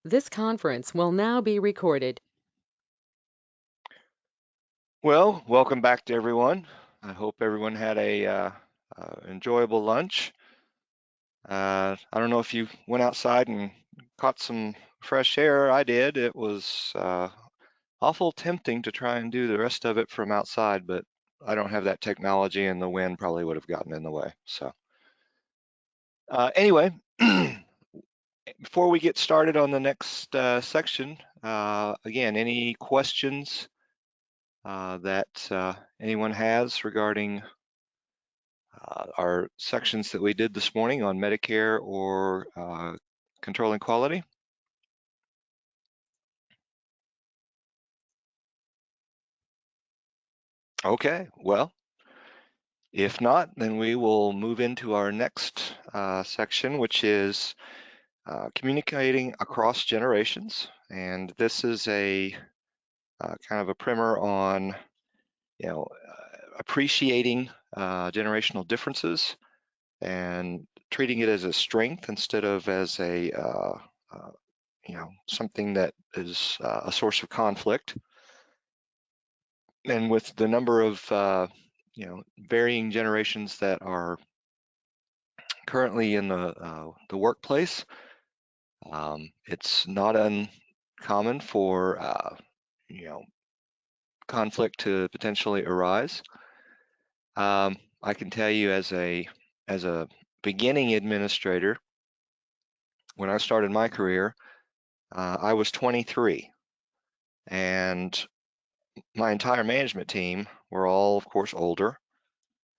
This conference will now be recorded. Well, welcome back to everyone. I hope everyone had a enjoyable lunch. I don't know if you went outside and caught some fresh air. I did. It was awful tempting to try and do the rest of it from outside, but I don't have that technology, and the wind probably would have gotten in the way. So anyway, before we get started on the next section, again, any questions that anyone has regarding our sections that we did this morning on Medicare or controlling quality? Okay, well, if not, then we will move into our next section, which is communicating across generations. And this is a kind of a primer on, appreciating generational differences and treating it as a strength instead of as uh, something that is a source of conflict. And with the number of varying generations that are currently in the workplace, it's not uncommon for you know conflict to potentially arise. I can tell you as a beginning administrator, when I started my career, I was 23, and my entire management team were all, of course, older.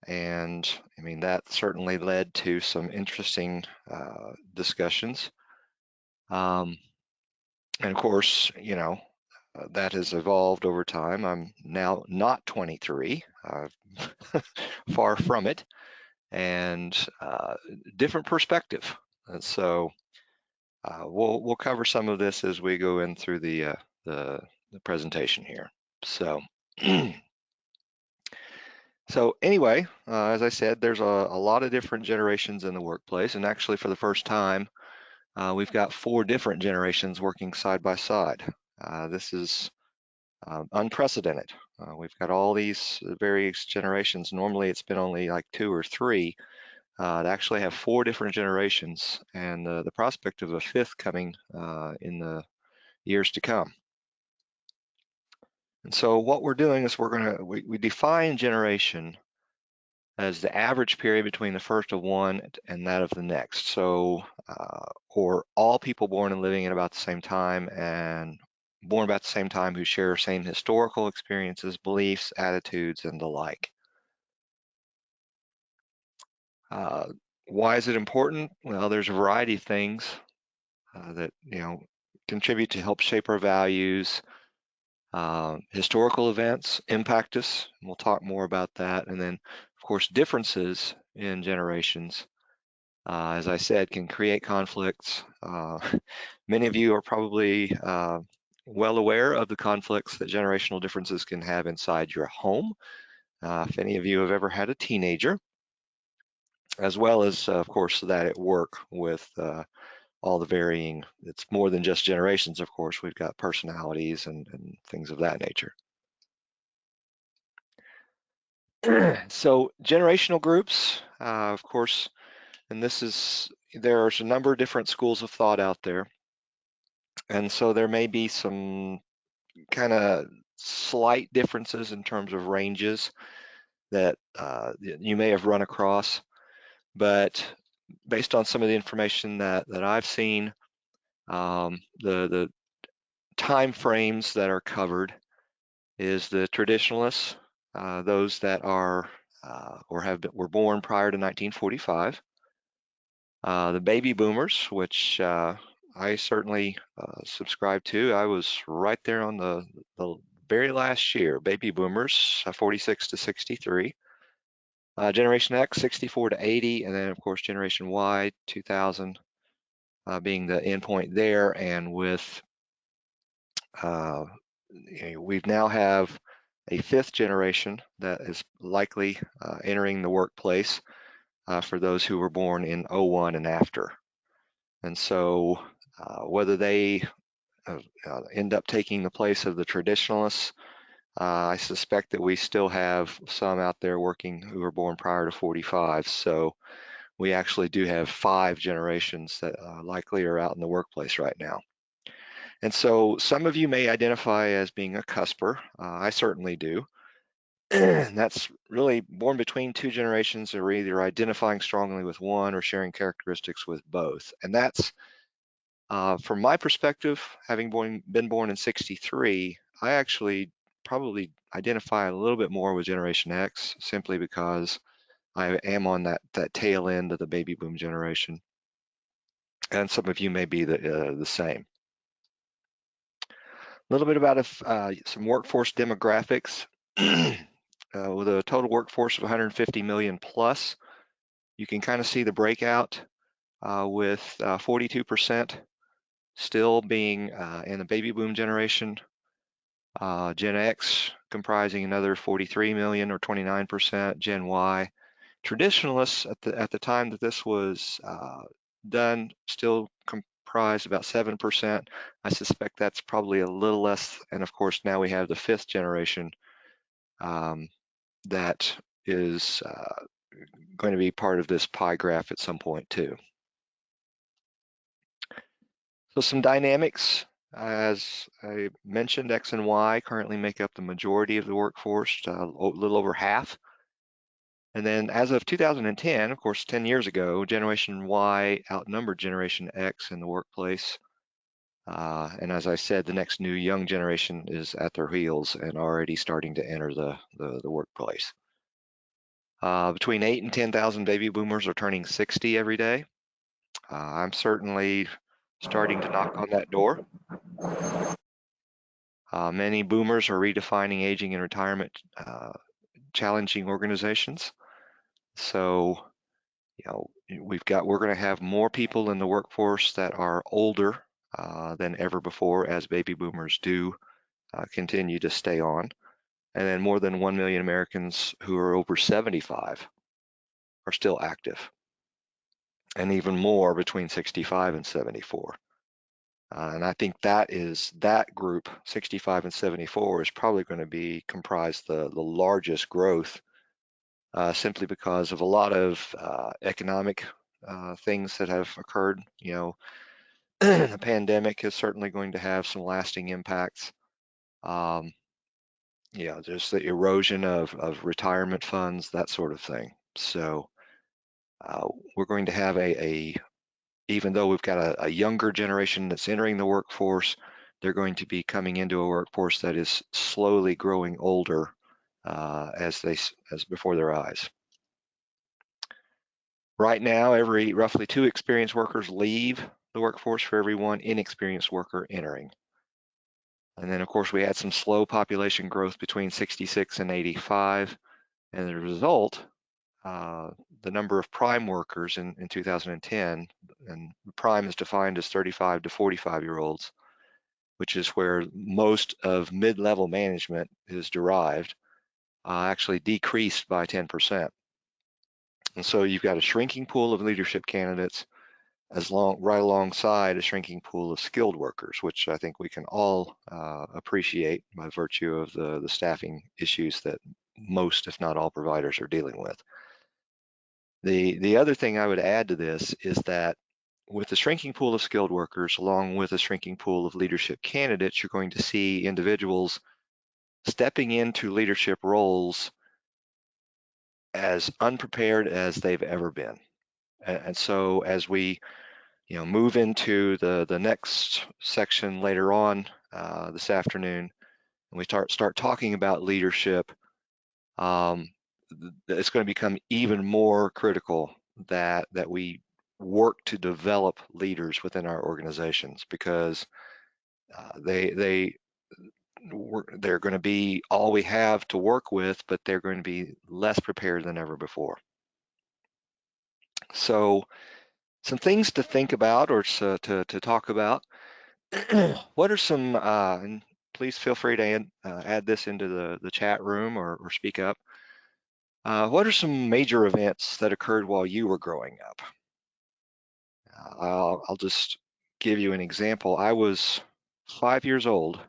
And I mean, that certainly led to some interesting discussions. Um, and of course, that has evolved over time. I'm now not 23, far from it, and different perspective. And so we'll cover some of this as we go in through the, the presentation here. So. So anyway, as I said, there's a lot of different generations in the workplace, and actually for the first time, we've got 4 different generations working side by side. This is unprecedented. We've got all these various generations. Normally it's been only like 2 or 3. To actually have 4 different generations, and the prospect of a 5th coming in the years to come. And so what we're doing is we define generation as the average period between the first of one and that of the next. So, or all people born and living at about the same time and born about the same time who share same historical experiences, beliefs, attitudes, and the like. Uh, why is it important? Well, there's a variety of things that contribute to help shape our values. Historical events impact us, and we'll talk more about that. And then, of course, differences in generations, as I said, can create conflicts. Many of you are probably well aware of the conflicts that generational differences can have inside your home. If any of you have ever had a teenager, as well as, of course, that at work with all the varying, it's more than just generations, of course, we've got personalities and things of that nature. So generational groups, of course, and there's a number of different schools of thought out there. And so there may be some kind of slight differences in terms of ranges that you may have run across, but based on some of the information that I've seen, the time frames that are covered is the traditionalists, those that are were born prior to 1945, the baby boomers, which I certainly subscribe to. I was right there on the very last year, baby boomers, 46 to 63. Generation X, 64 to 80, and then of course Generation Y, 2000 being the endpoint there. And with we now have a 5th generation that is likely entering the workplace for those who were born in '01 and after. And so Whether they end up taking the place of the traditionalists, I suspect that we still have some out there working who were born prior to 45. So we actually do have 5 generations that likely are out in the workplace right now. And so some of you may identify as being a cusper. I certainly do. And that's really born between 2 generations, or either identifying strongly with one or sharing characteristics with both. And that's, from my perspective, having been born in 63, I actually probably identify a little bit more with Generation X, simply because I am on that tail end of the baby boom generation. And some of you may be the same. A little bit about some workforce demographics. With a total workforce of 150 million plus, you can kind of see the breakout with 42% still being in the baby boom generation. Gen X comprising another 43 million, or 29%. Gen Y, traditionalists at the time that this was done, still comprised about 7%. I suspect that's probably a little less. And of course, now we have the 5th generation that is going to be part of this pie graph at some point too. So some dynamics, as I mentioned, X and Y currently make up the majority of the workforce, a little over half. And then as of 2010, of course, 10 years ago, Generation Y outnumbered Generation X in the workplace. And as I said, the next new young generation is at their heels and already starting to enter the workplace. Between 8 and 10,000 baby boomers are turning 60 every day. I'm certainly starting to knock on that door. Many boomers are redefining aging and retirement, challenging organizations. So, we're going to have more people in the workforce that are older than ever before, as baby boomers do continue to stay on. And then more than 1 million Americans who are over 75 are still active, and even more between 65 and 74. And I think that group, 65 and 74, is probably going to comprise the largest growth, simply because of a lot of economic things that have occurred. The pandemic is certainly going to have some lasting impacts. Just the erosion of retirement funds, that sort of thing. So we're going to have even though we've got a younger generation that's entering the workforce, they're going to be coming into a workforce that is slowly growing older as before their eyes. Right now, roughly 2 experienced workers leave the workforce for every 1 inexperienced worker entering. And then, of course, we had some slow population growth between 66 and 85. And as a result, the number of prime workers in 2010, and prime is defined as 35 to 45-year-olds, which is where most of mid-level management is derived, actually decreased by 10%. And so you've got a shrinking pool of leadership candidates right alongside a shrinking pool of skilled workers, which I think we can all appreciate by virtue of the staffing issues that most, if not all, providers are dealing with. The other thing I would add to this is that with the shrinking pool of skilled workers, along with a shrinking pool of leadership candidates, you're going to see individuals stepping into leadership roles as unprepared as they've ever been. And so as we move into the next section later on this afternoon, and we start talking about leadership, it's going to become even more critical that we work to develop leaders within our organizations, because they're going to be all we have to work with, but they're going to be less prepared than ever before. So some things to think about, or to talk about. What are some, and please feel free to add this into the chat room, or speak up. What are some major events that occurred while you were growing up? I'll just give you an example. I was 5 years old.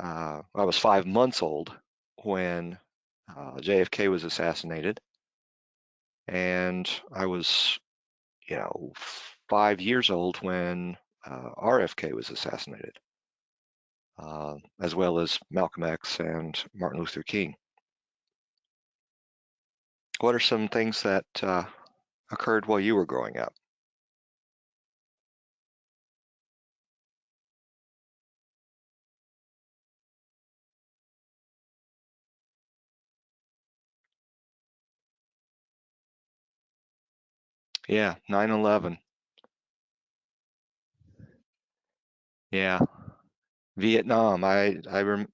I was 5 months old when JFK was assassinated, and I was, 5 years old when RFK was assassinated, as well as Malcolm X and Martin Luther King. What are some things that occurred while you were growing up? Yeah, 9/11. Yeah, Vietnam.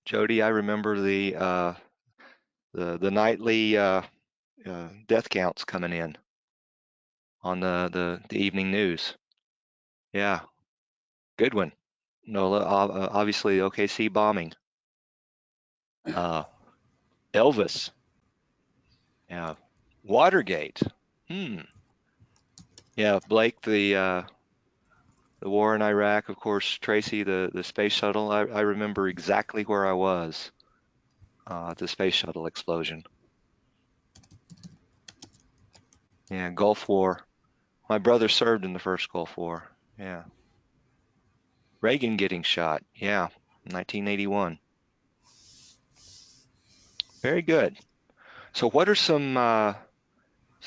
Jody, I remember the nightly death counts coming in on the evening news. Yeah, good one. Nola, obviously OKC bombing. Uh, Elvis. Yeah, Watergate. Hmm. Yeah, Blake, the war in Iraq, of course, Tracy, the space shuttle. I remember exactly where I was at the space shuttle explosion. Yeah, Gulf War. My brother served in the first Gulf War. Yeah. Reagan getting shot. Yeah, 1981. Very good. So what are some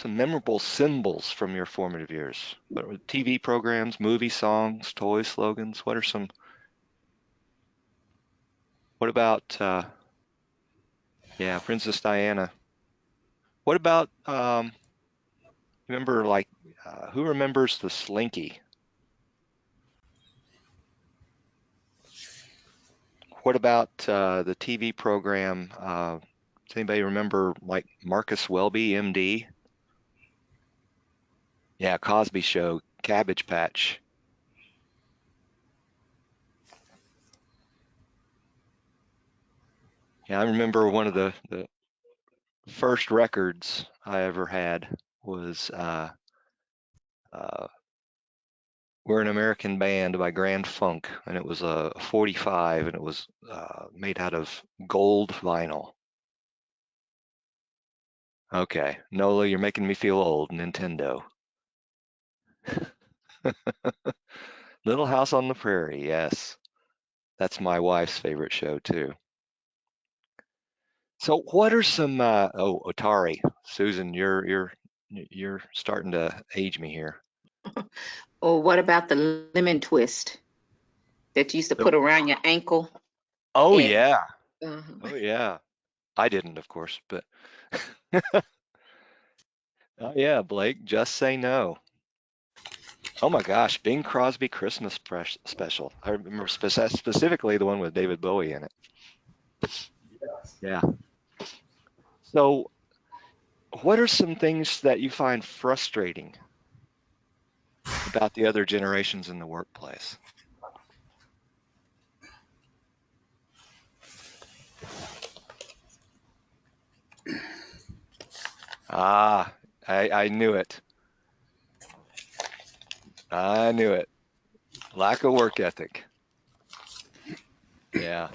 memorable symbols from your formative years? What were TV programs, movie songs, toy slogans? What about yeah, Princess Diana. What about remember like who remembers the Slinky? What about the TV program? Does anybody remember like Marcus Welby, MD? Yeah, Cosby Show, Cabbage Patch. Yeah, I remember one of the first records I ever had was uh, "We're an American Band" by Grand Funk, and it was a 45, and it was made out of gold vinyl. Okay, Nola, you're making me feel old. Nintendo. Little House on the Prairie, yes. That's my wife's favorite show too. So what are some oh, Atari. Susan, you're starting to age me here. Or what about the lemon twist that you used to The- put around your ankle? oh And yeah. uh, Oh yeah. I didn't, of course, but oh yeah, Blake, just say no. Oh my gosh, Bing Crosby Christmas special. I remember specifically the one with David Bowie in it. Yeah. So, what are some things that you find frustrating about the other generations in the workplace? Ah, I knew it. I knew it. Lack of work ethic. Yeah.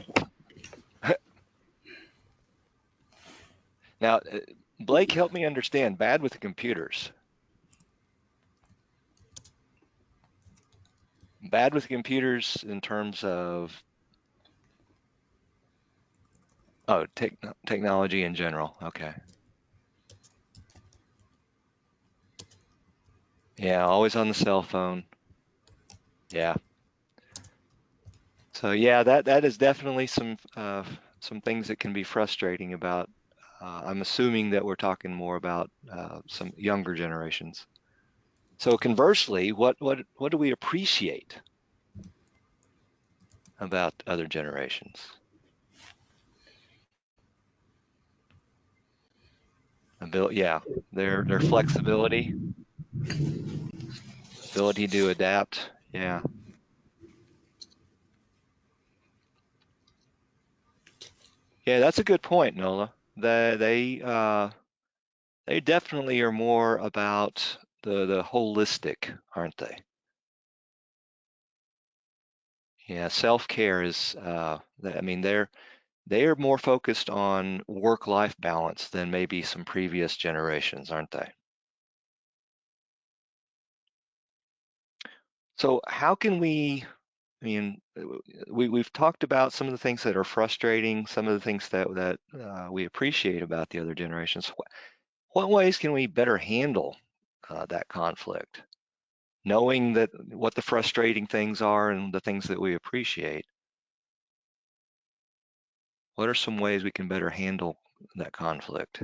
Now, Blake, help me understand. Bad with the computers. Bad with computers in terms of oh, technology in general. Okay. Yeah, always on the cell phone. Yeah. So yeah, that is definitely some things that can be frustrating about. I'm assuming that we're talking more about some younger generations. So conversely, what do we appreciate about other generations? Yeah, their flexibility, ability to adapt. Yeah, yeah, that's a good point, Nola. They definitely are more about the holistic, aren't they? Yeah, self-care is, I mean, they are more focused on work-life balance than maybe some previous generations, aren't they? So how can we, I mean, we've talked about some of the things that are frustrating, some of the things that we appreciate about the other generations. What ways can we better handle that conflict? Knowing that what the frustrating things are and the things that we appreciate, what are some ways we can better handle that conflict?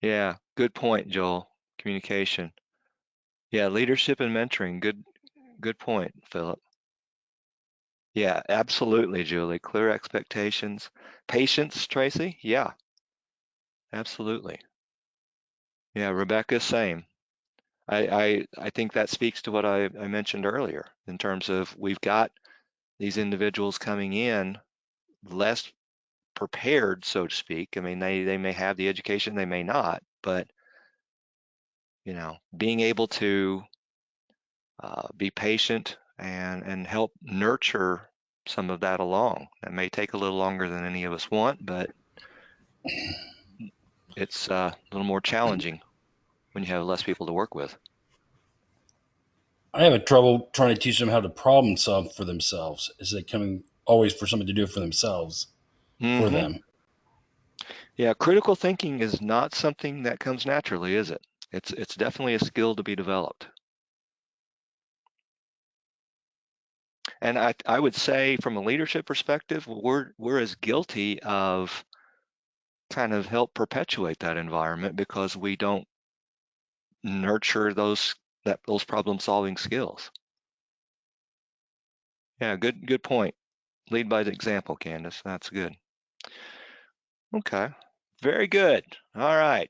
Yeah, good point, Joel. Communication. Yeah, leadership and mentoring. Good point, Philip. Yeah, absolutely, Julie. Clear expectations. Patience, Tracy. Yeah, absolutely. Yeah, Rebecca, same. I think that speaks to what I mentioned earlier in terms of we've got these individuals coming in less prepared, so to speak. I mean, they may have the education, they may not, but being able to be patient and help nurture some of that along. That may take a little longer than any of us want, but it's a little more challenging when you have less people to work with. I have a trouble trying to teach them how to problem solve for themselves. Is it coming always for somebody to do it for themselves, for Hmm. them? Yeah, critical thinking is not something that comes naturally, is it? It's definitely a skill to be developed. And I would say from a leadership perspective, we're as guilty of kind of help perpetuate that environment because we don't nurture those problem solving skills. Yeah, good point. Lead by the example, Candace. That's good. Okay. Very good. All right.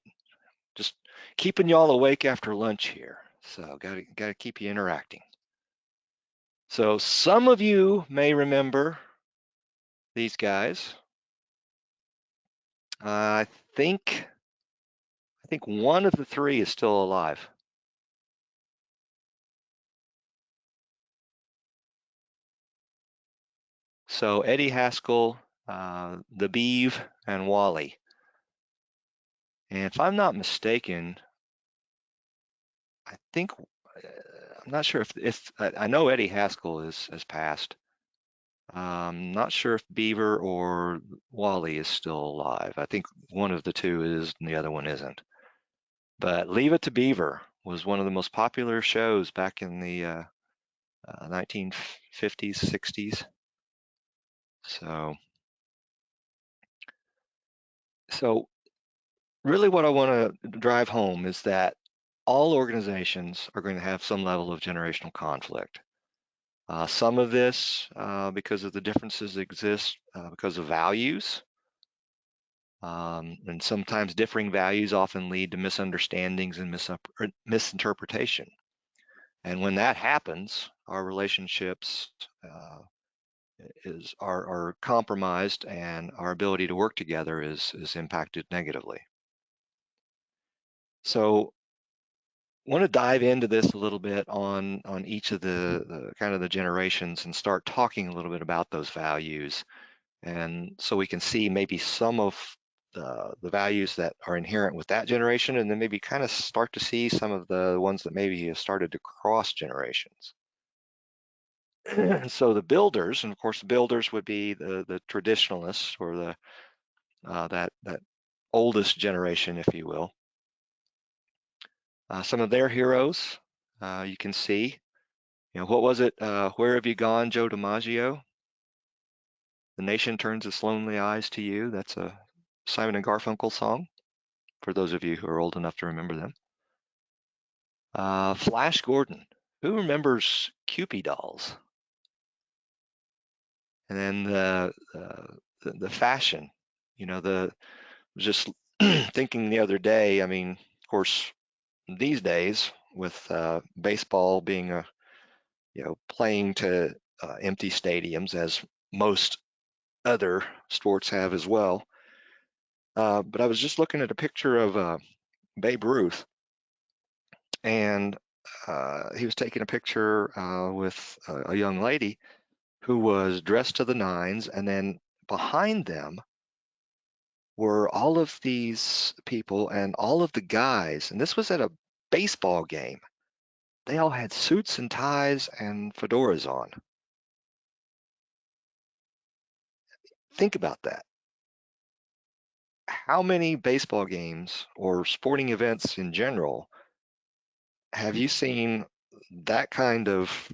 Just keeping y'all awake after lunch here. So gotta keep you interacting. So some of you may remember these guys. I think one of the three is still alive. So Eddie Haskell, the Beeve, and Wally. And if I'm not mistaken, I think I'm not sure if I know Eddie Haskell has passed. Not sure if Beaver or Wally is still alive. I think one of the two is and the other one isn't. But Leave It to Beaver was one of the most popular shows back in the 1950s, 60s. So really what I want to drive home is that all organizations are going to have some level of generational conflict. Some of this because of the differences that exist because of values. And sometimes differing values often lead to misunderstandings and misinterpretation. And when that happens, our relationships are compromised and our ability to work together is impacted negatively. So I want to dive into this a little bit on each of the kind of the generations and start talking a little bit about those values. And so we can see maybe some of the values that are inherent with that generation, and then maybe kind of start to see some of the ones that maybe have started to cross generations. So the builders, and of course the builders would be the traditionalists or that oldest generation, if you will. Some of their heroes you can see. What was it? Where have you gone, Joe DiMaggio? The nation turns its lonely eyes to you. That's a Simon and Garfunkel song, for those of you who are old enough to remember them. Flash Gordon. Who remembers Kewpie dolls? And then the fashion. Just thinking the other day. I mean, of course, these days with baseball being playing to empty stadiums as most other sports have as well. But I was just looking at a picture of Babe Ruth, and he was taking a picture with a young lady who was dressed to the nines, and then behind them were all of these people and all of the guys, and this was at a baseball game. They all had suits and ties and fedoras on. Think about that. How many baseball games or sporting events in general have you seen that kind of,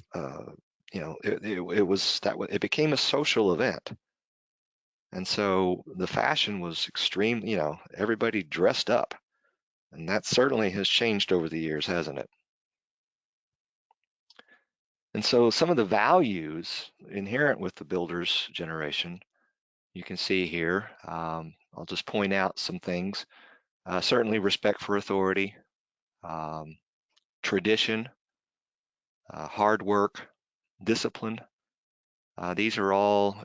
it became a social event. And so the fashion was extreme, everybody dressed up. And that certainly has changed over the years, hasn't it? And so some of the values inherent with the builders generation, you can see here. I'll just point out some things. Certainly respect for authority, tradition, hard work, discipline. These are all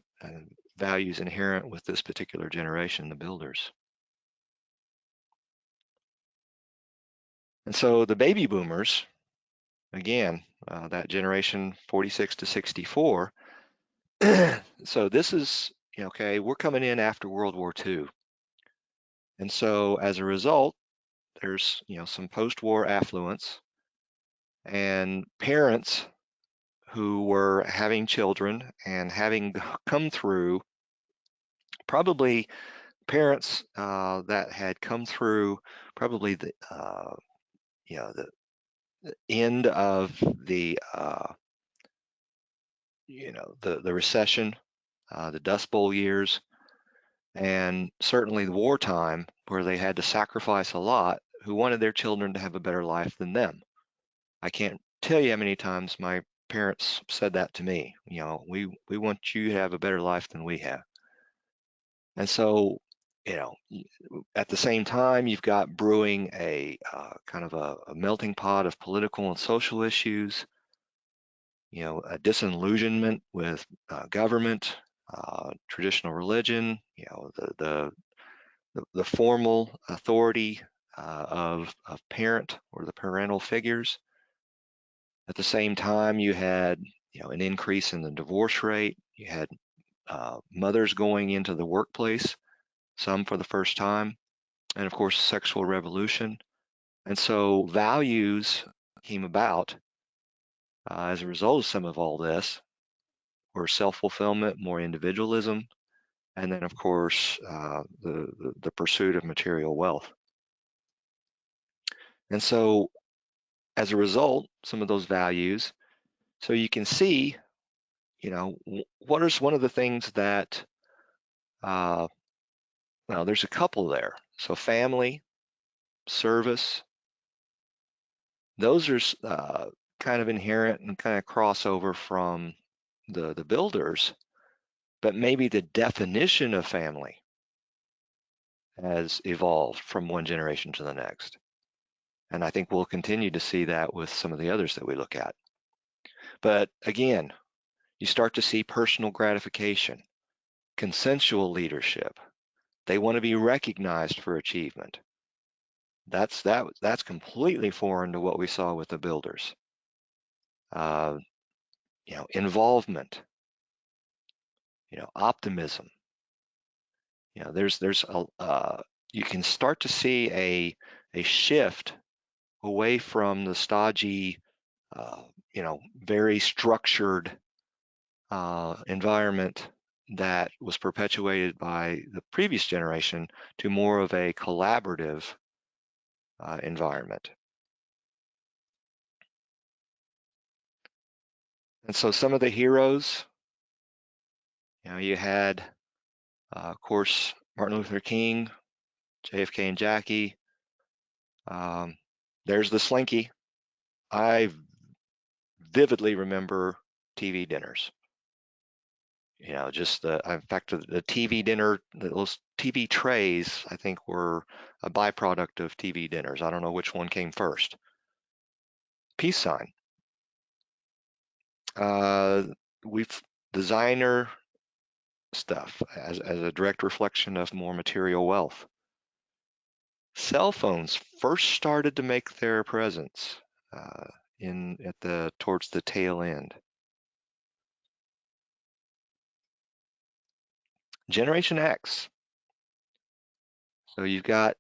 values inherent with this particular generation, the builders. And so the baby boomers, again, that generation 46 to 64. So this is, okay, we're coming in after World War II. And so as a result, there's, some post-war affluence, and parents who were having children and having come through, probably parents that had come through probably the end of the recession, the Dust Bowl years, and certainly the wartime, where they had to sacrifice a lot, who wanted their children to have a better life than them. I can't tell you how many times my parents said that to me. We want you to have a better life than we have. And so, at the same time, you've got brewing a kind of a melting pot of political and social issues, a disillusionment with government, traditional religion, the formal authority of parent or the parental figures. At the same time, you had an increase in the divorce rate. You had mothers going into the workplace, some for the first time, and of course, sexual revolution. And so values came about as a result of some of all this, were self-fulfillment, more individualism, and then of course the pursuit of material wealth. And so as a result, some of those values, so you can see, what is one of the things that, well, there's a couple there. So family, service, those are kind of inherent and kind of crossover from the builders, but maybe the definition of family has evolved from one generation to the next. And I think we'll continue to see that with some of the others that we look at. But again, you start to see personal gratification, consensual leadership. They want to be recognized for achievement. That's completely foreign to what we saw with the builders. Involvement, optimism. There's you can start to see a shift away from the stodgy, very structured environment that was perpetuated by the previous generation to more of a collaborative environment. And so some of the heroes, you had, of course, Martin Luther King, JFK and Jackie. There's the Slinky. I vividly remember TV dinners. Just in fact, the TV dinner, those TV trays, I think were a byproduct of TV dinners. I don't know which one came first. Peace sign. We've designer stuff as a direct reflection of more material wealth. cell phones first started to make their presence towards the tail end. Generation X. So you've got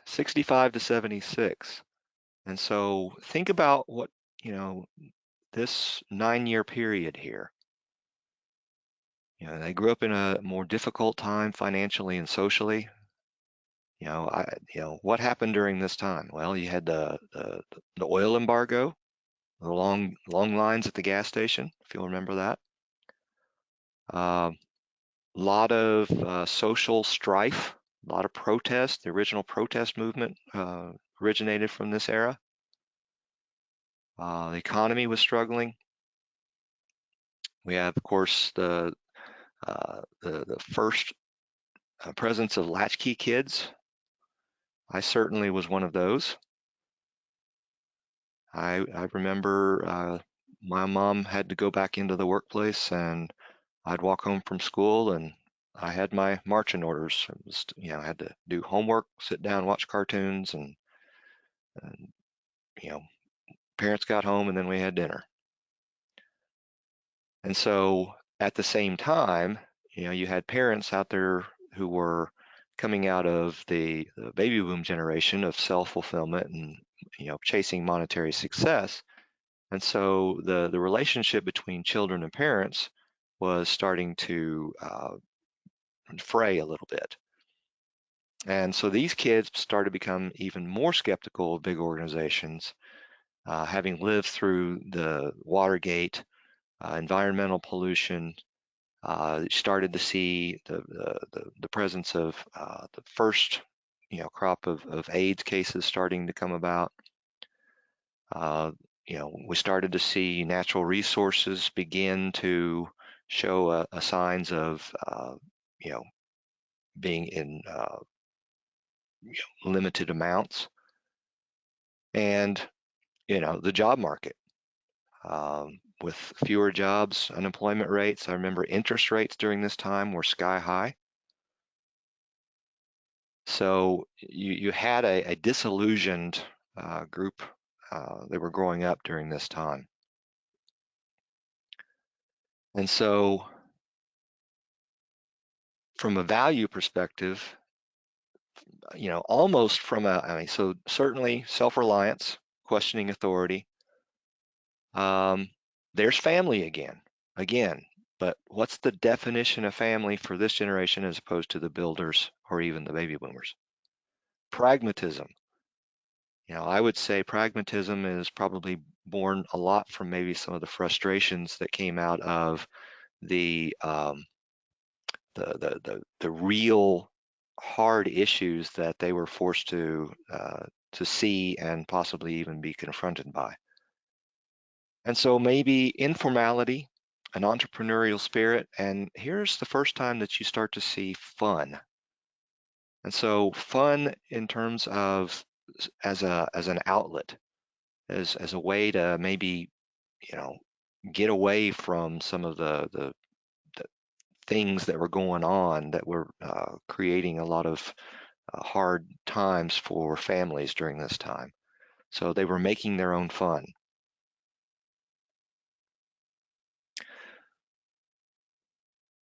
65 to 76. And so think about what, this 9-year period here. They grew up in a more difficult time financially and socially. What happened during this time? Well, you had the oil embargo, the long lines at the gas station, if you'll remember that. Lot of social strife, a lot of protest. The original protest movement originated from this era. The economy was struggling. We have, of course, the first presence of latchkey kids. I certainly was one of those. I remember my mom had to go back into the workplace, and I'd walk home from school, and I had my marching orders. It was, I had to do homework, sit down, watch cartoons, and parents got home, and then we had dinner. And so at the same time, you had parents out there who were coming out of the baby boom generation of self-fulfillment and chasing monetary success. And so the relationship between children and parents was starting to fray a little bit. And so these kids started to become even more skeptical of big organizations, having lived through the Watergate, environmental pollution. Started to see the presence of the first crop of AIDS cases starting to come about. We started to see natural resources begin to show signs of being in limited amounts, and the job market. With fewer jobs, unemployment rates. I remember interest rates during this time were sky high. So you had a disillusioned group that were growing up during this time. And so from a value perspective, almost from so certainly self-reliance, questioning authority. There's family again, but what's the definition of family for this generation as opposed to the builders or even the baby boomers? Pragmatism. I would say pragmatism is probably born a lot from maybe some of the frustrations that came out of the real hard issues that they were forced to see and possibly even be confronted by. And so maybe informality, an entrepreneurial spirit, and here's the first time that you start to see fun. And so fun in terms of as an outlet, as a way to maybe get away from some of the things that were going on that were creating a lot of hard times for families during this time. So they were making their own fun.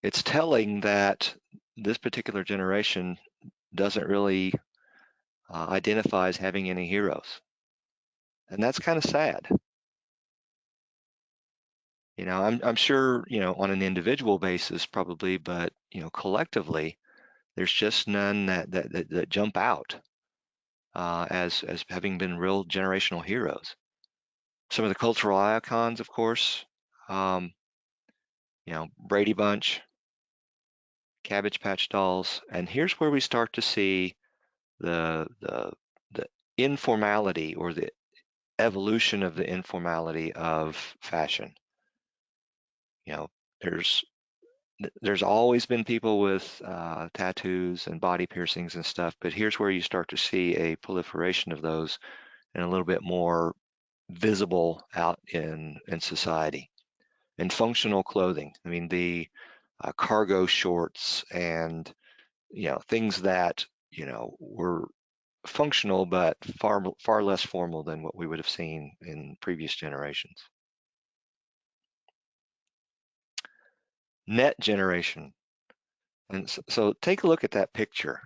It's telling that this particular generation doesn't really identify as having any heroes. And that's kind of sad. I'm sure, on an individual basis probably, but, collectively, there's just none that jump out as having been real generational heroes. Some of the cultural icons, of course, Brady Bunch, Cabbage Patch Dolls, and here's where we start to see the informality or the evolution of the informality of fashion. There's always been people with tattoos and body piercings and stuff, but here's where you start to see a proliferation of those and a little bit more visible out in society. And functional clothing. I mean, the cargo shorts and things that were functional, but far less formal than what we would have seen in previous generations. Net generation. And so take a look at that picture.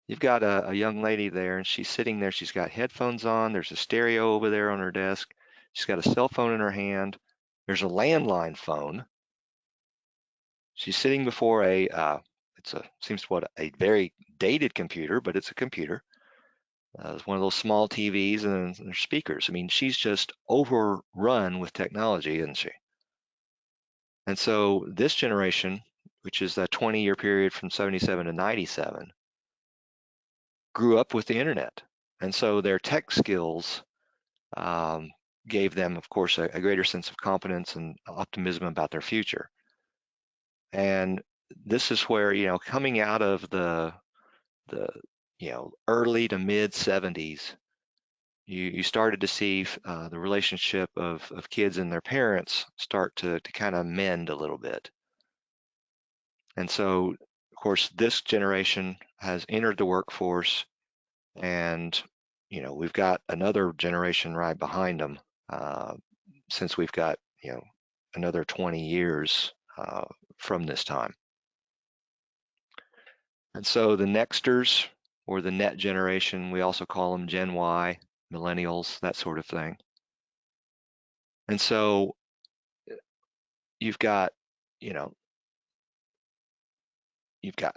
You've got a young lady there, and she's sitting there. She's got headphones on. There's a stereo over there on her desk. She's got a cell phone in her hand. There's a landline phone. She's sitting before seems what a very dated computer, but it's a computer. It's one of those small TVs and there's speakers. I mean, she's just overrun with technology, isn't she? And so this generation, which is that 20-year period from 77 to 97, grew up with the internet. And so their tech skills gave them, of course, a greater sense of confidence and optimism about their future. And this is where, coming out of the early to mid 70s, you started to see the relationship of kids and their parents start to kind of mend a little bit. And so, of course, this generation has entered the workforce, and we've got another generation right behind them, since we've got another 20 years from this time. And so the nexters, or the net generation, we also call them Gen Y, millennials, that sort of thing. And so you've got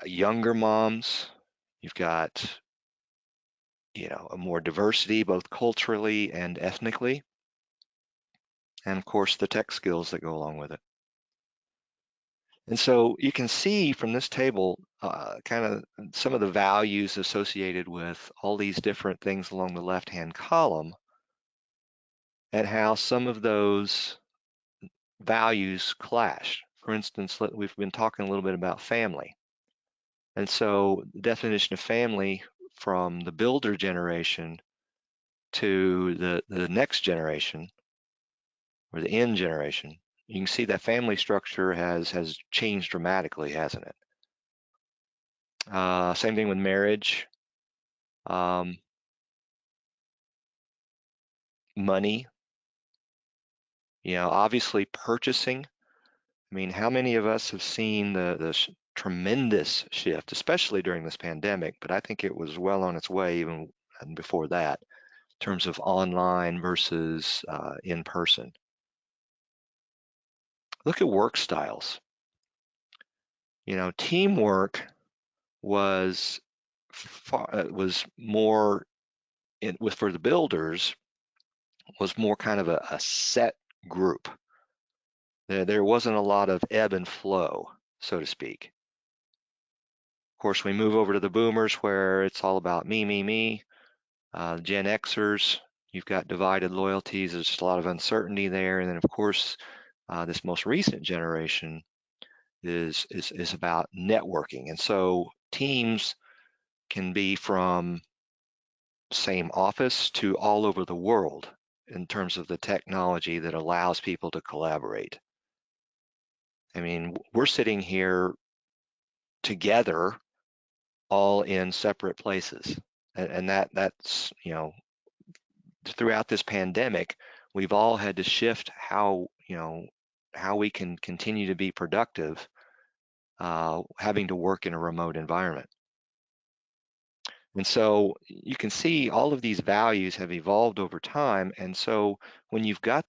younger moms, you've got a more diversity both culturally and ethnically, and of course the tech skills that go along with it. And so you can see from this table kind of some of the values associated with all these different things along the left-hand column, and how some of those values clash. For instance, we've been talking a little bit about family. And so the definition of family from the builder generation to the next generation, or the end generation, you can see that family structure has changed dramatically, hasn't it? Same thing with marriage, money, obviously purchasing. I mean, how many of us have seen the tremendous shift, especially during this pandemic, but I think it was well on its way even before that, in terms of online versus in person. Look at work styles. Teamwork was more for the builders, was more kind of a set group. There wasn't a lot of ebb and flow, so to speak. Of course, we move over to the boomers, where it's all about me, me, me. Gen Xers, you've got divided loyalties. There's just a lot of uncertainty there. And then, of course, this most recent generation is about networking. And so teams can be from same office to all over the world in terms of the technology that allows people to collaborate. I mean, we're sitting here together, all in separate places, and that's throughout this pandemic, we've all had to shift how we can continue to be productive, having to work in a remote environment. And so you can see all of these values have evolved over time. And so when you've got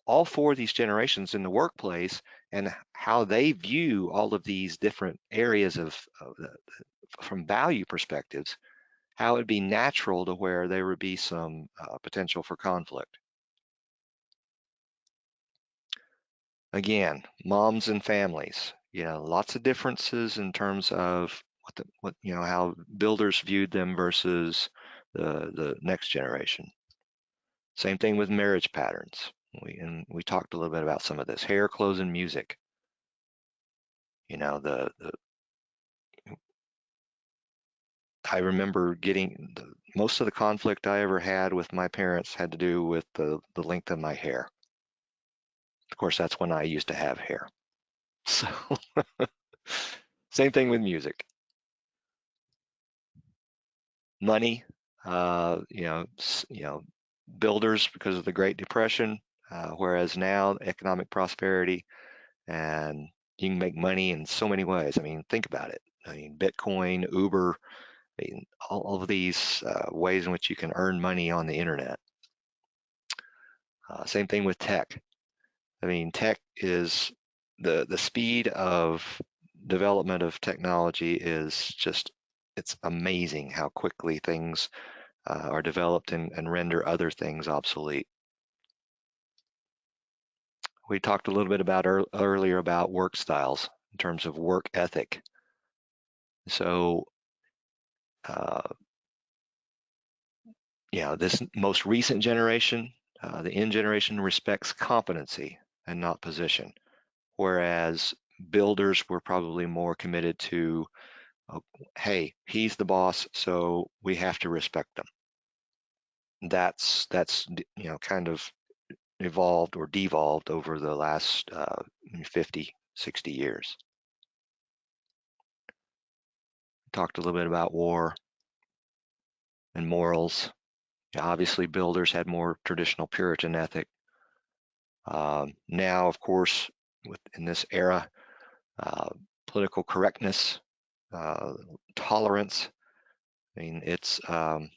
all four of these generations in the workplace, and how they view all of these different areas from value perspectives, how it'd be natural to where there would be some potential for conflict. Again, moms and families, lots of differences in terms of how builders viewed them versus the next generation. Same thing with marriage patterns. We talked a little bit about some of this. Hair, clothes, and music. I remember getting most of the conflict I ever had with my parents had to do with the length of my hair. Of course, that's when I used to have hair. So same thing with music. money, builders because of the Great Depression, whereas now economic prosperity, and you can make money in so many ways. I mean, think about it. I mean, Bitcoin, Uber, I mean, all of these ways in which you can earn money on the internet. Same thing with tech. I mean, tech is the speed of development of technology is just, it's amazing how quickly things are developed and render other things obsolete. We talked a little bit about earlier about work styles in terms of work ethic. So, this most recent generation, the N generation, respects competency and not position, whereas builders were probably more committed to, hey, he's the boss, so we have to respect them. That's kind of evolved or devolved over the last 50, 60 years. Talked a little bit about war and morals. Obviously, builders had more traditional Puritan ethic. Now, of course, in this era, political correctness, tolerance. I mean, it's far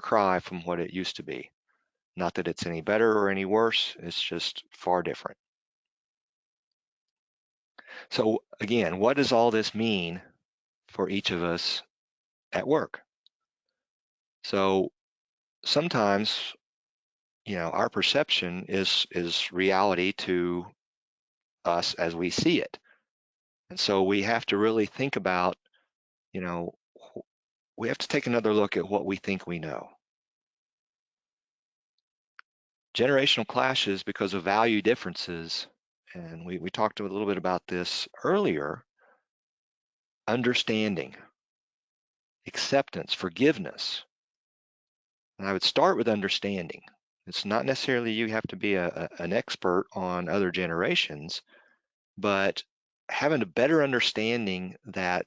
cry from what it used to be. Not that it's any better or any worse, it's just far different. So again, what does all this mean for each of us at work? So sometimes, our perception is reality to us as we see it. And so we have to really think about, we have to take another look at what we think we know. Generational clashes because of value differences, and we talked a little bit about this earlier, understanding, acceptance, forgiveness. And I would start with understanding. It's not necessarily you have to be an expert on other generations, but having a better understanding that,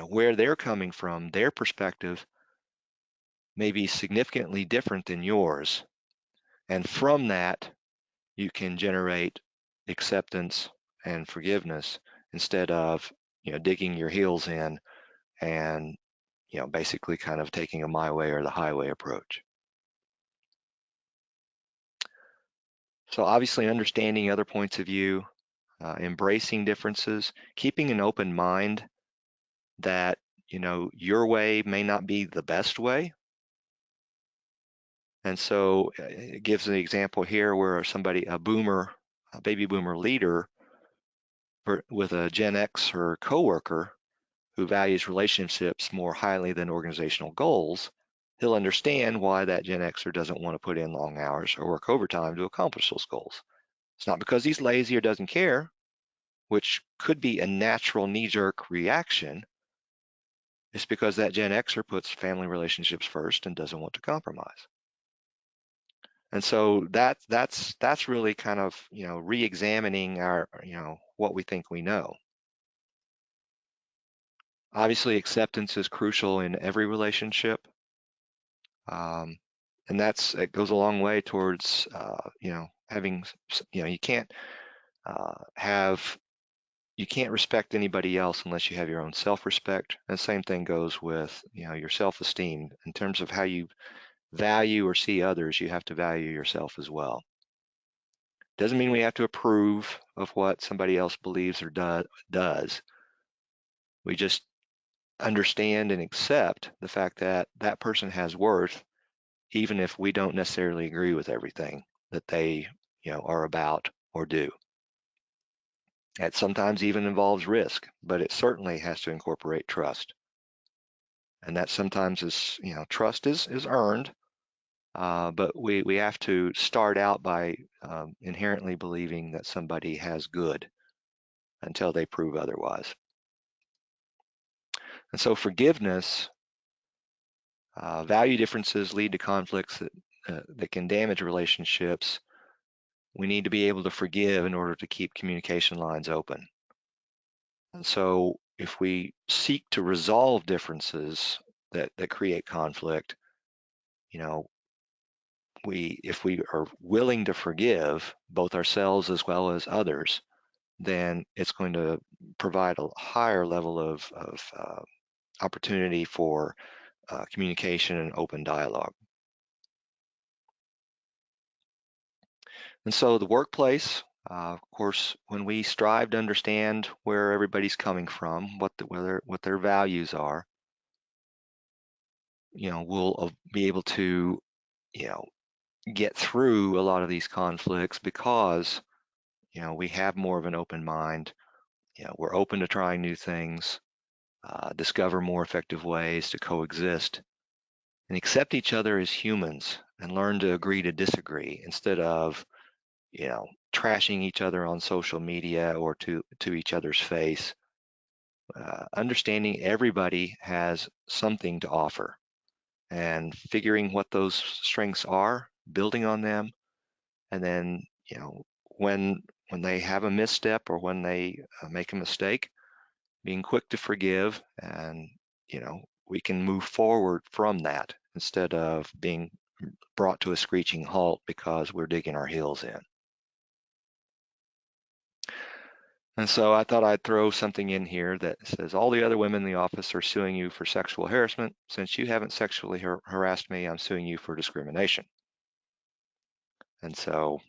where they're coming from, their perspective may be significantly different than yours. And from that, you can generate acceptance and forgiveness instead of, digging your heels in and, basically kind of taking a my way or the highway approach. So obviously understanding other points of view, embracing differences, keeping an open mind that, your way may not be the best way. And so it gives an example here where a baby boomer leader with a Gen X or coworker who values relationships more highly than organizational goals, he'll understand why that Gen Xer doesn't want to put in long hours or work overtime to accomplish those goals. It's not because he's lazy or doesn't care, which could be a natural knee-jerk reaction. It's because that Gen Xer puts family relationships first and doesn't want to compromise. And so that's really kind of, re-examining our, what we think we know. Obviously, acceptance is crucial in every relationship. And it goes a long way towards, having, you can't you can't respect anybody else unless you have your own self-respect. And the same thing goes with, your self-esteem. In terms of how you value or see others, you have to value yourself as well. Doesn't mean we have to approve of what somebody else believes or does. We just understand and accept the fact that that person has worth, even if we don't necessarily agree with everything that they, are about or do. That sometimes even involves risk, but it certainly has to incorporate trust. And that sometimes is, trust is earned, but we have to start out by inherently believing that somebody has good until they prove otherwise. And so forgiveness, value differences lead to conflicts that can damage relationships. We need to be able to forgive in order to keep communication lines open. And so if we seek to resolve differences that create conflict, you know, if we are willing to forgive both ourselves as well as others, then it's going to provide a higher level of opportunity for communication and open dialogue. And so the workplace, of course, when we strive to understand where everybody's coming from, what their values are, we'll be able to, get through a lot of these conflicts because, we have more of an open mind. We're open to trying new things, discover more effective ways to coexist, and accept each other as humans and learn to agree to disagree instead of, trashing each other on social media or to each other's face. Understanding everybody has something to offer and figuring what those strengths are, building on them, and then, when they have a misstep or when they make a mistake, being quick to forgive, and we can move forward from that instead of being brought to a screeching halt because we're digging our heels in. And so I thought I'd throw something in here that says all the other women in the office are suing you for sexual harassment. Since you haven't sexually harassed me, I'm suing you for discrimination. And so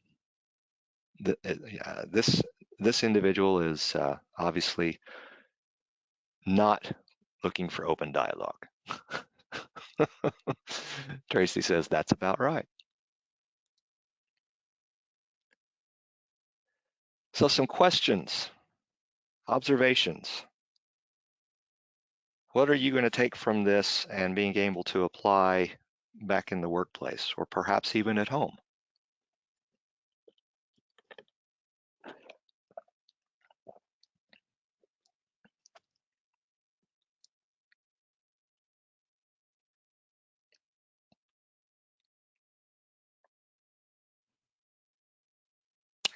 this individual is obviously not looking for open dialogue. Tracy says that's about right. So some questions, observations. What are you going to take from this and being able to apply back in the workplace or perhaps even at home?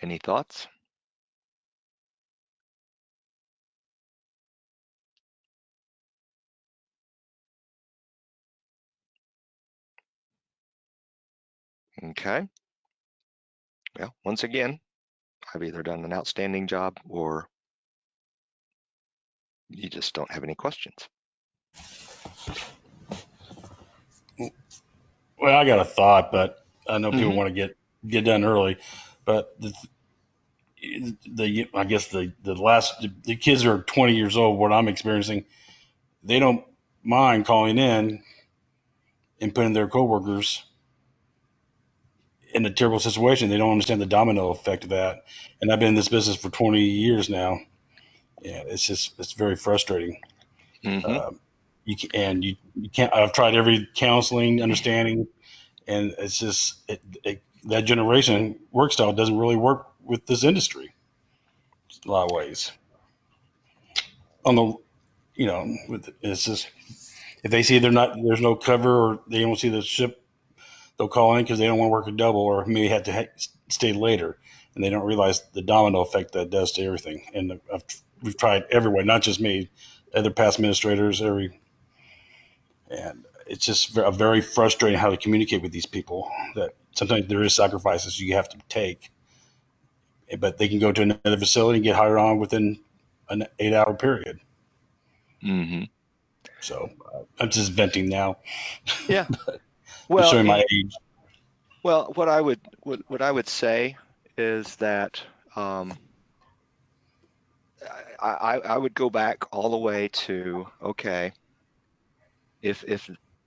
Any thoughts? Okay. Well, once again, I've either done an outstanding job or you just don't have any questions. Well, I got a thought, but I know people Mhm. want to get done early. But I guess the kids are 20 years old. What I'm experiencing, they don't mind calling in and putting their coworkers in a terrible situation. They don't understand the domino effect of that. And I've been in this business for 20 years now. Yeah, it's very frustrating. Mhm. Um, you can't. I've tried every counseling, understanding, and it's just that generation work style doesn't really work with this industry in a lot of ways. On the it's just if they see there's no cover or they don't see the ship, they'll call in because they don't want to work a double or maybe have to stay later, and they don't realize the domino effect that does to everything. And we've tried everywhere, not just me, other past administrators, and it's just very frustrating how to communicate with these people. That sometimes there is sacrifices you have to take, but they can go to another facility and get hired on within an 8-hour period. Mhm. So I'm just venting now, Yeah. just Well, showing my age. what I would say is that I would go back all the way to, okay, if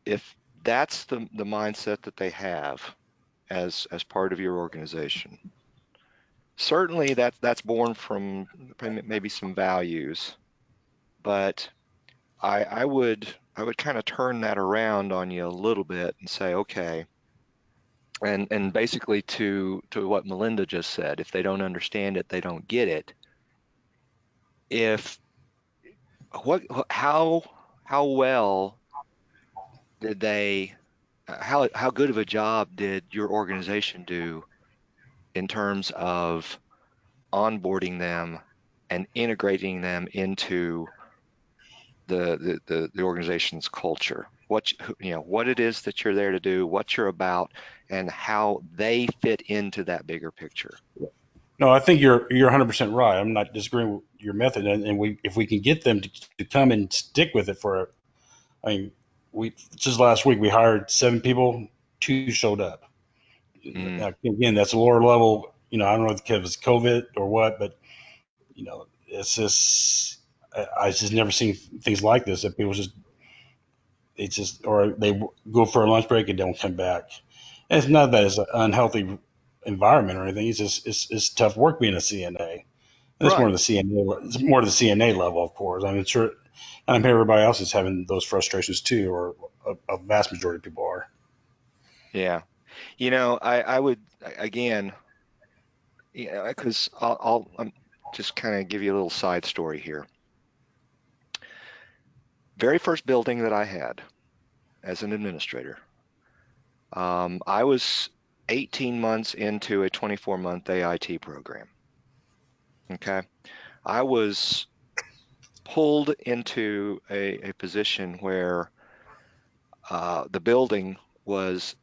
if that's the mindset that they have as part of your organization, certainly that's born from maybe some values, but I would kind of turn that around on you a little bit and say, okay, and basically to what Melinda just said, if they don't understand it, they don't get it. If what how well did they how good of a job did your organization do in terms of onboarding them and integrating them into the organization's culture, what it is that you're there to do, what you're about, and how they fit into that bigger picture. No, I think you're 100% right. I'm not disagreeing with your method, and if we can get them to come and stick with it I mean, we just last week we hired 7 people, 2 showed up. Mm, Now, again, that's a lower level. I don't know if it's COVID or what, but it's just I just never seen things like this. That people or they go for a lunch break and don't come back. And it's not that it's an unhealthy environment or anything. It's just it's tough work being a CNA. And it's more right. of the CNA. It's more to the CNA level, of course. I'm sure, and I'm sure everybody else is having those frustrations too, or a vast majority of people are. Yeah. I would, again, because I'm just kind of give you a little side story here. Very first building that I had as an administrator, I was 18 months into a 24-month AIT program. Okay. I was pulled into a position where the building was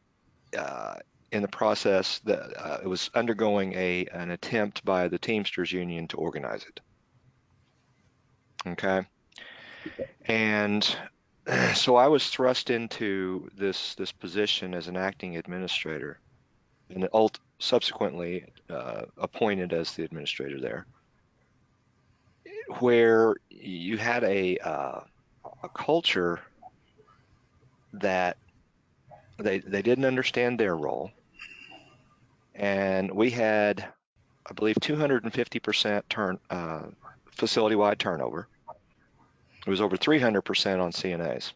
uh, in the process that it was undergoing an attempt by the Teamsters Union to organize it. Okay. And so I was thrust into this position as an acting administrator, and subsequently appointed as the administrator there, where you had a culture that they didn't understand their role, and we had, I believe, 250% facility-wide turnover. It was over 300% on CNAs,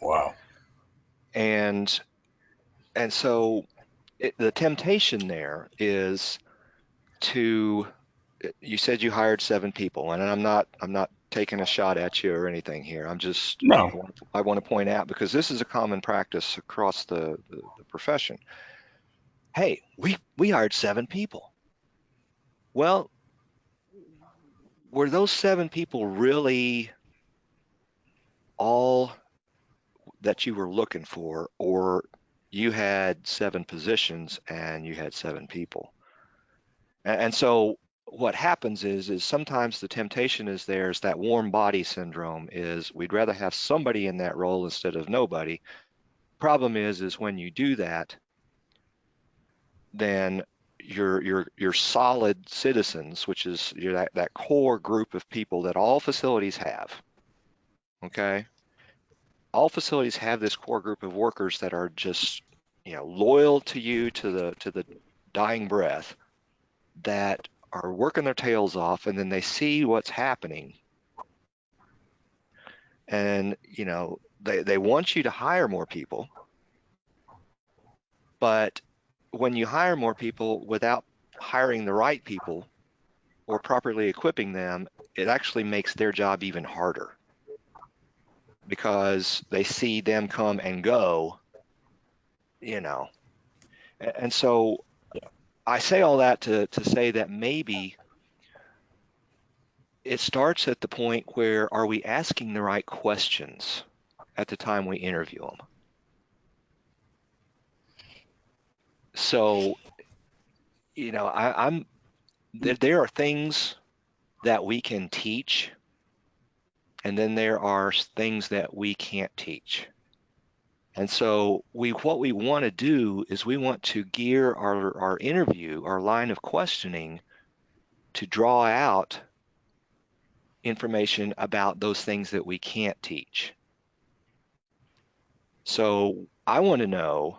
Wow. and so the temptation there is to. You said you hired 7 people, and I'm not taking a shot at you or anything here. I'm just No. I want to point out, because this is a common practice across the profession. Hey, we hired 7 people. Well, were those 7 people really all that you were looking for, or you had 7 positions and you had 7 people? And so what happens is sometimes the temptation is there's that warm body syndrome, is we'd rather have somebody in that role instead of nobody. Problem is when you do that, then your solid citizens, which is that core group of people that all facilities have, okay? All facilities have this core group of workers that are just, loyal to you to the dying breath, that are working their tails off, and then they see what's happening, and they want you to hire more people, but when you hire more people without hiring the right people or properly equipping them, it actually makes their job even harder, because they see them come and go, you know. And so I say all that to say that maybe it starts at the point where, are we asking the right questions at the time we interview them? So, there are things that we can teach, and then there are things that we can't teach. And so what we want to do is we want to gear our interview, our line of questioning, to draw out information about those things that we can't teach. So I want to know,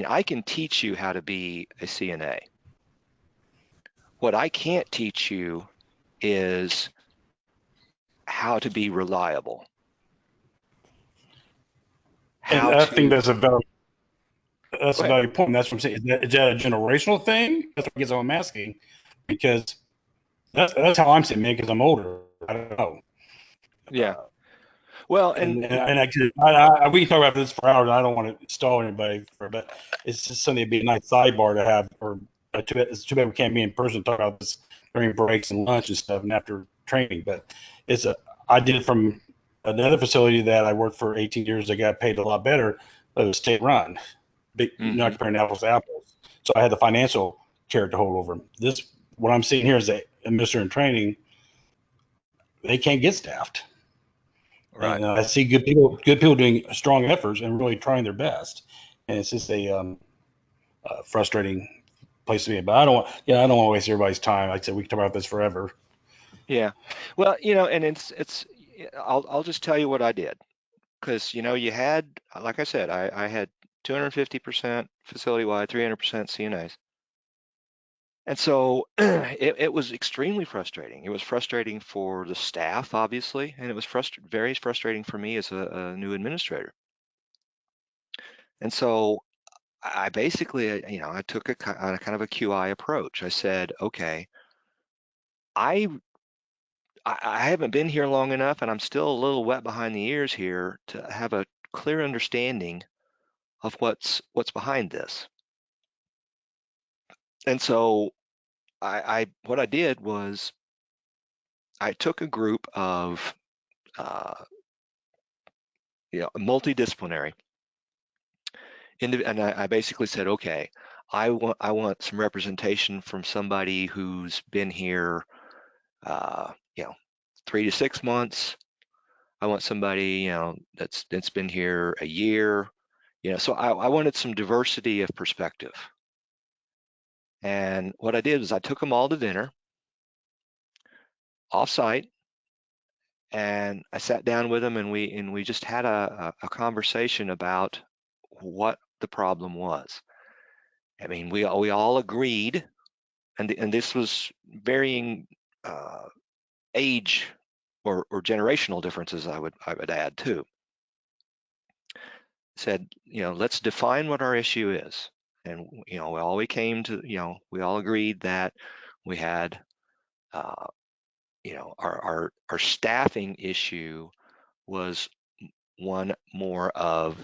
I can teach you how to be a CNA. What I can't teach you is how to be reliable. And How I think to, that's go a ahead. valuable point. That's what I'm saying. Is that a generational thing? That's what I guess I'm asking, because that's how I'm saying, man. Because I'm older. I don't know. Yeah. Well, We can talk about this for hours. I don't want to stall anybody but it's just something that'd be a nice sidebar to have. It's too bad we can't be in person and talk about this during breaks and lunch and stuff and after training. But I did it from another facility that I worked for 18 years. I got paid a lot better, but it was state run. Not comparing apples to apples. So I had the financial chair to hold over them. This, what I'm seeing here is a administrator in training. They can't get staffed. Right. And I see good people doing strong efforts and really trying their best. And it's just a frustrating place to be. But I don't want to waste everybody's time. Like I said, we can talk about this forever. Yeah. Well, and it's I'll just tell you what I did, because you had, like I said, I had 250% facility-wide, 300% CNAs. And so it was extremely frustrating. It was frustrating for the staff, obviously, and it was very frustrating for me as a new administrator. And so I basically, I took a kind of a QI approach. I said, okay, I haven't been here long enough, and I'm still a little wet behind the ears here to have a clear understanding of what's behind this. And so what I did was I took a group of multidisciplinary, and I basically said, okay, I want some representation from somebody who's been here, 3 to 6 months. I want somebody, that's been here a year. So I wanted some diversity of perspective. And what I did was I took them all to dinner off-site, and I sat down with them, and we just had a conversation about what the problem was. I mean, we all agreed, and this was varying age or generational differences, I would add too. Said, let's define what our issue is. And we all agreed that we had our staffing issue was one more of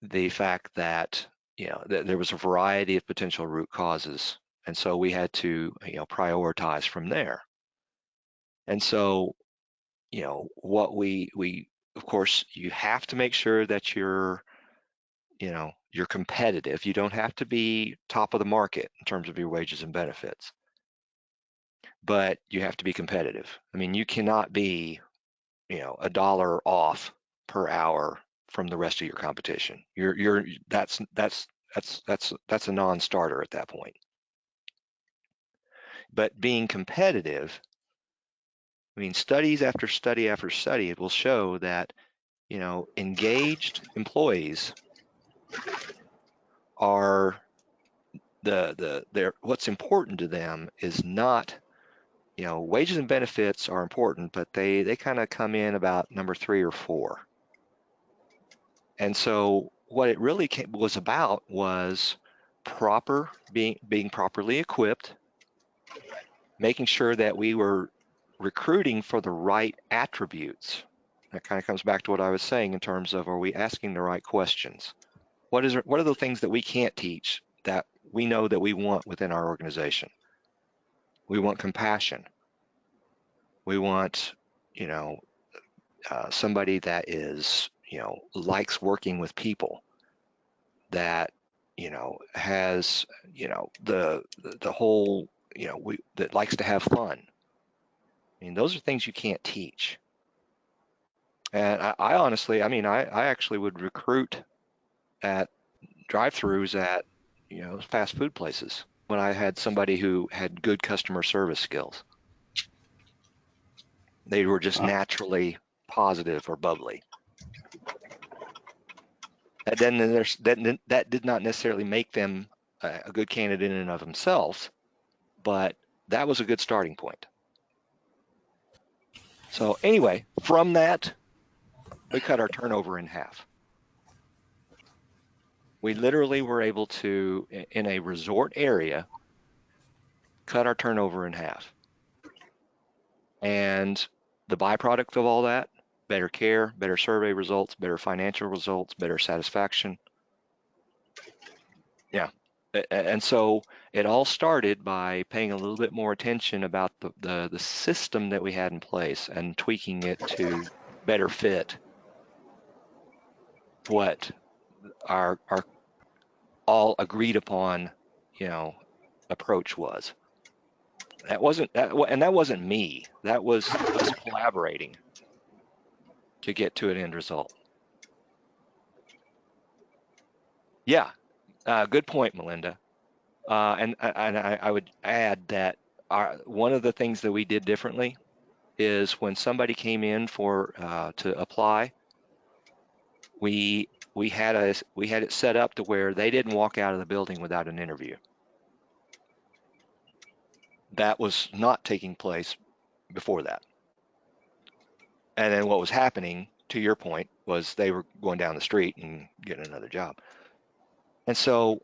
the fact that that there was a variety of potential root causes, and so we had to prioritize from there. And so what we of course, you have to make sure that you're competitive. You don't have to be top of the market in terms of your wages and benefits, but you have to be competitive. I mean, you cannot be $1 off per hour from the rest of your competition. That's a non-starter at that point. But being competitive, I mean, studies after study after study, it will show that engaged employees are what's important to them is not, wages and benefits are important, but they kind of come in about number 3 or 4. And so what it really was about was being properly equipped, making sure that we were recruiting for the right attributes. That kind of comes back to what I was saying in terms of, are we asking the right questions? What are the things that we can't teach that we know that we want within our organization? We want compassion. We want, somebody that is, likes working with people, that, has, the whole, that likes to have fun. I mean, those are things you can't teach. And I honestly, I mean, I actually would recruit at drive-throughs at, fast food places when I had somebody who had good customer service skills. They were just naturally positive or bubbly. That did not necessarily make them a good candidate in and of themselves, but that was a good starting point. So anyway, from that, we cut our turnover in half. We literally were able to, in a resort area, cut our turnover in half. And the byproduct of all that, better care, better survey results, better financial results, better satisfaction. Yeah, And so it all started by paying a little bit more attention about the system that we had in place and tweaking it to better fit what our all agreed upon, approach was. That wasn't me. That was us collaborating to get to an end result. Yeah, good point, Melinda. And I would add that one of the things that we did differently is when somebody came in to apply, we had it set up to where they didn't walk out of the building without an interview. That was not taking place before that. And then what was happening, to your point, was they were going down the street and getting another job. And so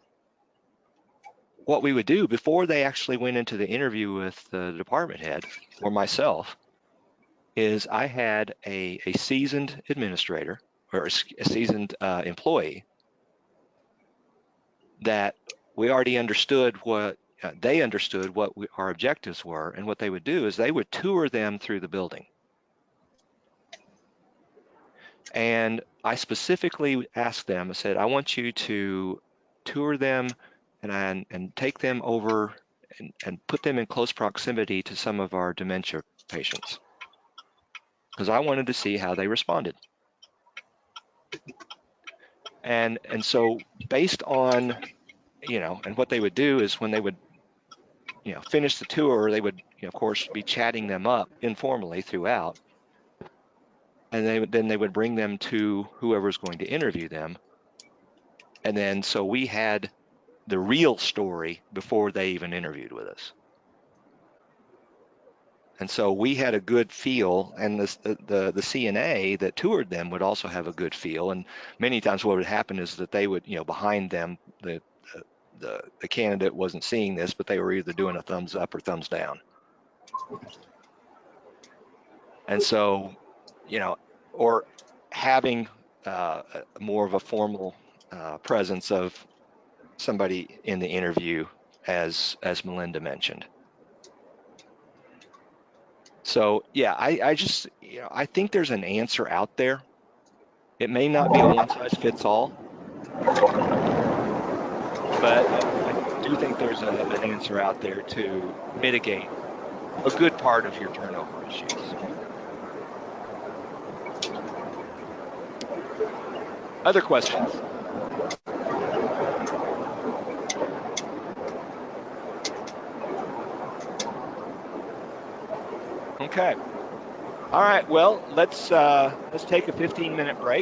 what we would do before they actually went into the interview with the department head or myself is I had a seasoned administrator or a seasoned employee that we already understood they understood what our objectives were, and what they would do is they would tour them through the building. And I specifically asked them, I said, I want you to tour them and take them over and put them in close proximity to some of our dementia patients, because I wanted to see how they responded. And so based on, and what they would do is when they would, finish the tour, they would, of course, be chatting them up informally throughout. And then they would bring them to whoever's going to interview them. And then so we had the real story before they even interviewed with us. And so we had a good feel, and the CNA that toured them would also have a good feel. And many times what would happen is that they would, behind them, the candidate wasn't seeing this, but they were either doing a thumbs up or thumbs down. And so, or having more of a formal presence of somebody in the interview, as Melinda mentioned. So yeah, I just, I think there's an answer out there. It may not be a one size fits all, but I do think there's an answer out there to mitigate a good part of your turnover issues. Other questions? Okay. All right. Well, let's take a 15-minute break.